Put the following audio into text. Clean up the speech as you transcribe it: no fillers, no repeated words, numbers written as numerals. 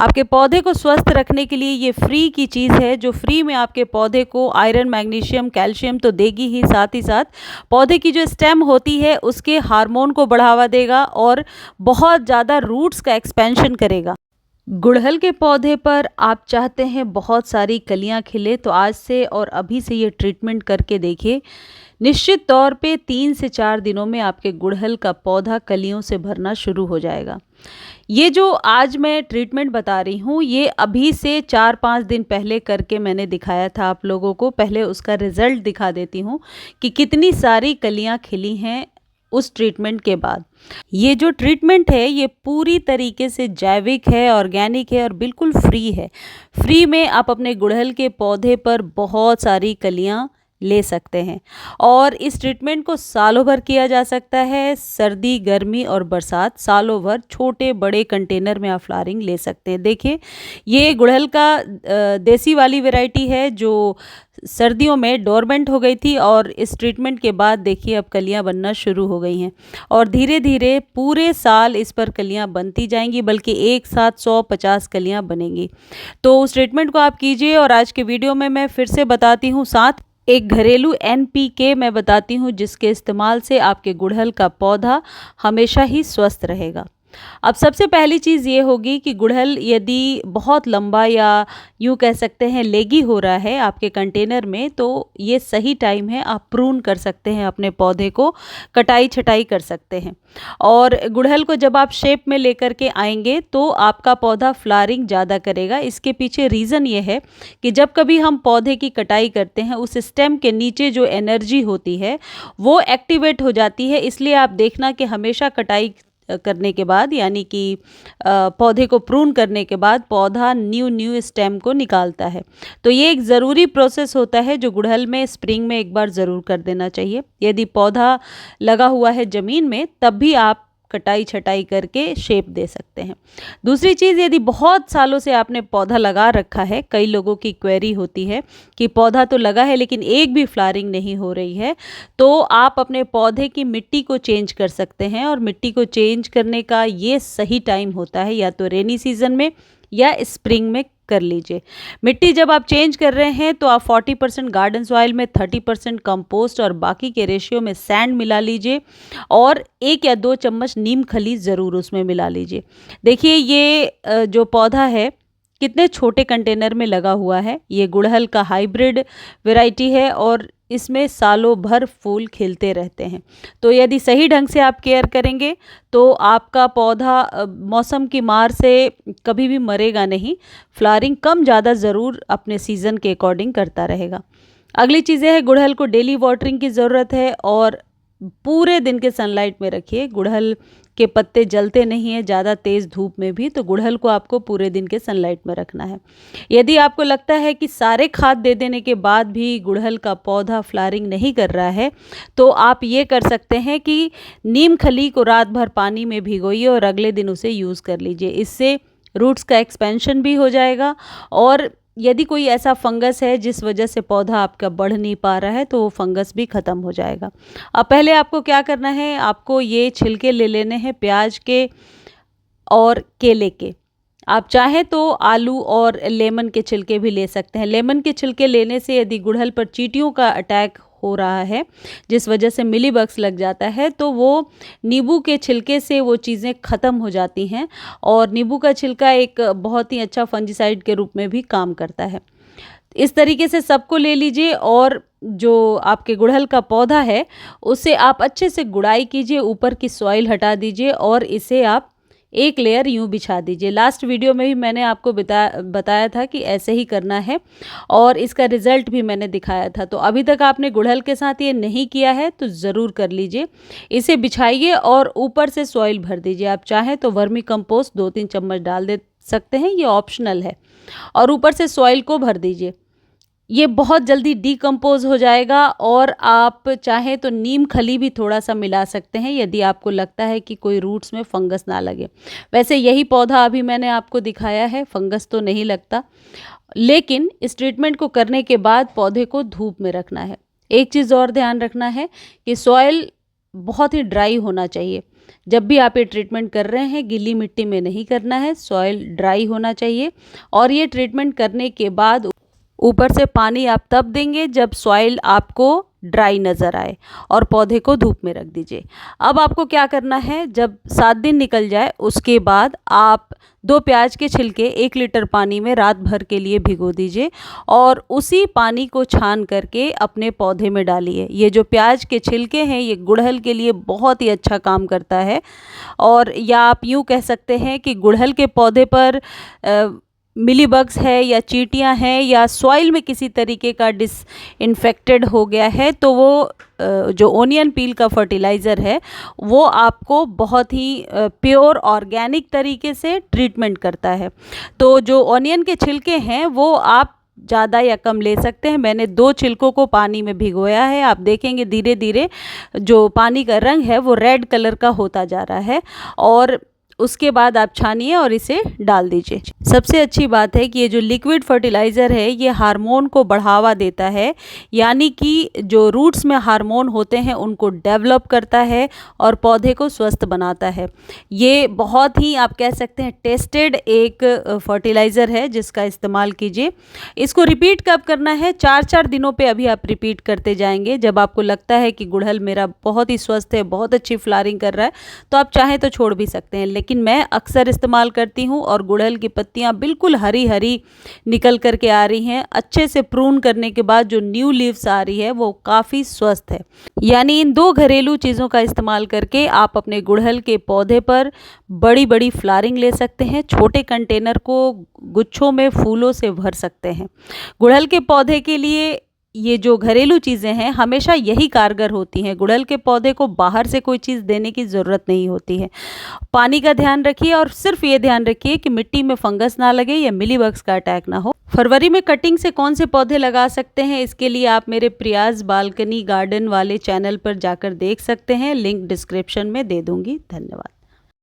आपके पौधे को स्वस्थ रखने के लिए ये फ्री की चीज़ है, जो फ्री में आपके पौधे को आयरन, मैग्नीशियम, कैल्शियम तो देगी ही, साथ ही साथ पौधे की जो स्टेम होती है उसके हार्मोन को बढ़ावा देगा और बहुत ज़्यादा रूट्स का एक्सपेंशन करेगा। गुड़हल के पौधे पर आप चाहते हैं बहुत सारी कलियां खिले, तो आज से और अभी से ये ट्रीटमेंट करके देखिए। निश्चित तौर पे 3 से 4 दिनों में आपके गुड़हल का पौधा कलियों से भरना शुरू हो जाएगा। ये जो आज मैं ट्रीटमेंट बता रही हूँ, ये अभी से 4-5 दिन पहले करके मैंने दिखाया था आप लोगों को। पहले उसका रिज़ल्ट दिखा देती हूँ कि कितनी सारी कलियां खिली हैं उस ट्रीटमेंट के बाद। ये जो ट्रीटमेंट है ये पूरी तरीके से जैविक है, ऑर्गेनिक है और बिल्कुल फ्री है। फ्री में आप अपने गुड़हल के पौधे पर बहुत सारी कलियां ले सकते हैं और इस ट्रीटमेंट को सालों भर किया जा सकता है। सर्दी, गर्मी और बरसात सालों भर छोटे बड़े कंटेनर में आप फ्लावरिंग ले सकते हैं। देखिए, ये गुड़हल का देसी वाली वैरायटी है जो सर्दियों में डोरमेंट हो गई थी और इस ट्रीटमेंट के बाद देखिए अब कलियां बनना शुरू हो गई हैं और धीरे धीरे पूरे साल इस पर कलियां बनती जाएंगी, बल्कि एक साथ 150 कलियां बनेंगी। तो उस ट्रीटमेंट को आप कीजिए और आज के वीडियो में मैं फिर से बताती हूँ, साथ एक घरेलू NPK मैं बताती हूँ जिसके इस्तेमाल से आपके गुड़हल का पौधा हमेशा ही स्वस्थ रहेगा। अब सबसे पहली चीज़ ये होगी कि गुड़हल यदि बहुत लंबा या यूँ कह सकते हैं लेगी हो रहा है आपके कंटेनर में, तो ये सही टाइम है, आप प्रून कर सकते हैं अपने पौधे को, कटाई छटाई कर सकते हैं। और गुड़हल को जब आप शेप में लेकर के आएंगे तो आपका पौधा फ्लावरिंग ज़्यादा करेगा। इसके पीछे रीज़न ये है कि जब कभी हम पौधे की कटाई करते हैं, उस स्टेम के नीचे जो एनर्जी होती है वो एक्टिवेट हो जाती है। इसलिए आप देखना कि हमेशा कटाई करने के बाद, यानी कि पौधे को प्रून करने के बाद, पौधा न्यू स्टेम को निकालता है। तो ये एक ज़रूरी प्रोसेस होता है जो गुड़हल में स्प्रिंग में एक बार ज़रूर कर देना चाहिए। यदि पौधा लगा हुआ है ज़मीन में तब भी आप कटाई छटाई करके शेप दे सकते हैं। दूसरी चीज़, यदि बहुत सालों से आपने पौधा लगा रखा है, कई लोगों की क्वेरी होती है कि पौधा तो लगा है लेकिन एक भी फ्लावरिंग नहीं हो रही है, तो आप अपने पौधे की मिट्टी को चेंज कर सकते हैं। और मिट्टी को चेंज करने का ये सही टाइम होता है या तो रेनी सीजन में या स्प्रिंग में कर लीजिए। मिट्टी जब आप चेंज कर रहे हैं तो आप 40% गार्डन सॉइल में, 30% कंपोस्ट और बाकी के रेशियो में सैंड मिला लीजिए और 1 या 2 चम्मच नीम खली ज़रूर उसमें मिला लीजिए। देखिए, ये जो पौधा है कितने छोटे कंटेनर में लगा हुआ है। ये गुड़हल का हाइब्रिड वैरायटी है और इसमें सालों भर फूल खिलते रहते हैं। तो यदि सही ढंग से आप केयर करेंगे तो आपका पौधा मौसम की मार से कभी भी मरेगा नहीं। फ्लावरिंग कम ज़्यादा ज़रूर अपने सीज़न के अकॉर्डिंग करता रहेगा। अगली चीज़ें है, गुड़हल को डेली वाटरिंग की ज़रूरत है और पूरे दिन के सनलाइट में रखिए। गुड़हल के पत्ते जलते नहीं हैं ज़्यादा तेज़ धूप में भी, तो गुड़हल को आपको पूरे दिन के सनलाइट में रखना है। यदि आपको लगता है कि सारे खाद दे देने के बाद भी गुड़हल का पौधा फ्लावरिंग नहीं कर रहा है, तो आप ये कर सकते हैं कि नीम खली को रात भर पानी में भिगोइए और अगले दिन उसे यूज़ कर लीजिए। इससे रूट्स का एक्सपेंशन भी हो जाएगा और यदि कोई ऐसा फंगस है जिस वजह से पौधा आपका बढ़ नहीं पा रहा है तो वो फंगस भी ख़त्म हो जाएगा। अब पहले आपको क्या करना है, आपको ये छिलके ले लेने हैं प्याज के और केले के। आप चाहें तो आलू और लेमन के छिलके भी ले सकते हैं। लेमन के छिलके लेने से यदि गुड़हल पर चींटियों का अटैक हो रहा है जिस वजह से मिलीबग्स लग जाता है, तो वो नींबू के छिलके से वो चीज़ें ख़त्म हो जाती हैं और नींबू का छिलका एक बहुत ही अच्छा फंजीसाइड के रूप में भी काम करता है। इस तरीके से सबको ले लीजिए और जो आपके गुड़हल का पौधा है उसे आप अच्छे से गुड़ाई कीजिए, ऊपर की सॉइल हटा दीजिए और इसे आप एक लेयर यूँ बिछा दीजिए। लास्ट वीडियो में भी मैंने आपको बताया था कि ऐसे ही करना है और इसका रिज़ल्ट भी मैंने दिखाया था। तो अभी तक आपने गुड़हल के साथ ये नहीं किया है तो ज़रूर कर लीजिए। इसे बिछाइए और ऊपर से सॉइल भर दीजिए। आप चाहें तो वर्मी कंपोस्ट 2-3 चम्मच डाल दे सकते हैं, ये ऑप्शनल है, और ऊपर से सॉइल को भर दीजिए। ये बहुत जल्दी डीकम्पोज हो जाएगा और आप चाहें तो नीम खली भी थोड़ा सा मिला सकते हैं यदि आपको लगता है कि कोई रूट्स में फंगस ना लगे। वैसे यही पौधा अभी मैंने आपको दिखाया है, फंगस तो नहीं लगता, लेकिन इस ट्रीटमेंट को करने के बाद पौधे को धूप में रखना है। एक चीज़ और ध्यान रखना है कि सॉइल बहुत ही ड्राई होना चाहिए। जब भी आप ये ट्रीटमेंट कर रहे हैं गीली मिट्टी में नहीं करना है, सॉइल ड्राई होना चाहिए। और ये ट्रीटमेंट करने के बाद ऊपर से पानी आप तब देंगे जब सॉइल आपको ड्राई नज़र आए, और पौधे को धूप में रख दीजिए। अब आपको क्या करना है, जब 7 दिन निकल जाए उसके बाद आप 2 प्याज के छिलके 1 लीटर पानी में रात भर के लिए भिगो दीजिए और उसी पानी को छान करके अपने पौधे में डालिए। ये जो प्याज के छिलके हैं ये गुड़हल के लिए बहुत ही अच्छा काम करता है। और या आप यूँ कह सकते हैं कि गुड़हल के पौधे पर मिलीबग्स है या चींटियां हैं या सॉइल में किसी तरीके का डिसइंफेक्टेड हो गया है, तो वो जो ओनियन पील का फर्टिलाइज़र है वो आपको बहुत ही प्योर ऑर्गेनिक तरीके से ट्रीटमेंट करता है। तो जो ओनियन के छिलके हैं वो आप ज़्यादा या कम ले सकते हैं। मैंने 2 छिलकों को पानी में भिगोया है। आप देखेंगे धीरे धीरे जो पानी का रंग है वो रेड कलर का होता जा रहा है, और उसके बाद आप छानिए और इसे डाल दीजिए। सबसे अच्छी बात है कि ये जो लिक्विड फर्टिलाइज़र है ये हार्मोन को बढ़ावा देता है, यानी कि जो रूट्स में हार्मोन होते हैं उनको डेवलप करता है और पौधे को स्वस्थ बनाता है। ये बहुत ही आप कह सकते हैं टेस्टेड एक फर्टिलाइज़र है जिसका इस्तेमाल कीजिए। इसको रिपीट कब करना है, 4-4 दिनों पे अभी आप रिपीट करते जाएंगे। जब आपको लगता है कि गुड़हल मेरा बहुत ही स्वस्थ है, बहुत अच्छी फ्लावरिंग कर रहा है, तो आप चाहें तो छोड़ भी सकते हैं। लेकिन मैं अक्सर इस्तेमाल करती हूँ और गुड़हल की पत्तियाँ बिल्कुल हरी हरी निकल करके आ रही हैं। अच्छे से प्रून करने के बाद जो न्यू लीव्स आ रही है वो काफ़ी स्वस्थ है। यानी इन 2 घरेलू चीज़ों का इस्तेमाल करके आप अपने गुड़हल के पौधे पर बड़ी बड़ी फ्लावरिंग ले सकते हैं। छोटे कंटेनर को गुच्छों में फूलों से भर सकते हैं। गुड़हल के पौधे के लिए ये जो घरेलू चीज़ें हैं हमेशा यही कारगर होती हैं। गुड़हल के पौधे को बाहर से कोई चीज़ देने की ज़रूरत नहीं होती है। पानी का ध्यान रखिए और सिर्फ ये ध्यान रखिए कि मिट्टी में फंगस ना लगे या मिलीबग्स का अटैक ना हो। फरवरी में कटिंग से कौन से पौधे लगा सकते हैं, इसके लिए आप मेरे प्रियाज बालकनी गार्डन वाले चैनल पर जाकर देख सकते हैं। लिंक डिस्क्रिप्शन में दे दूँगी। धन्यवाद।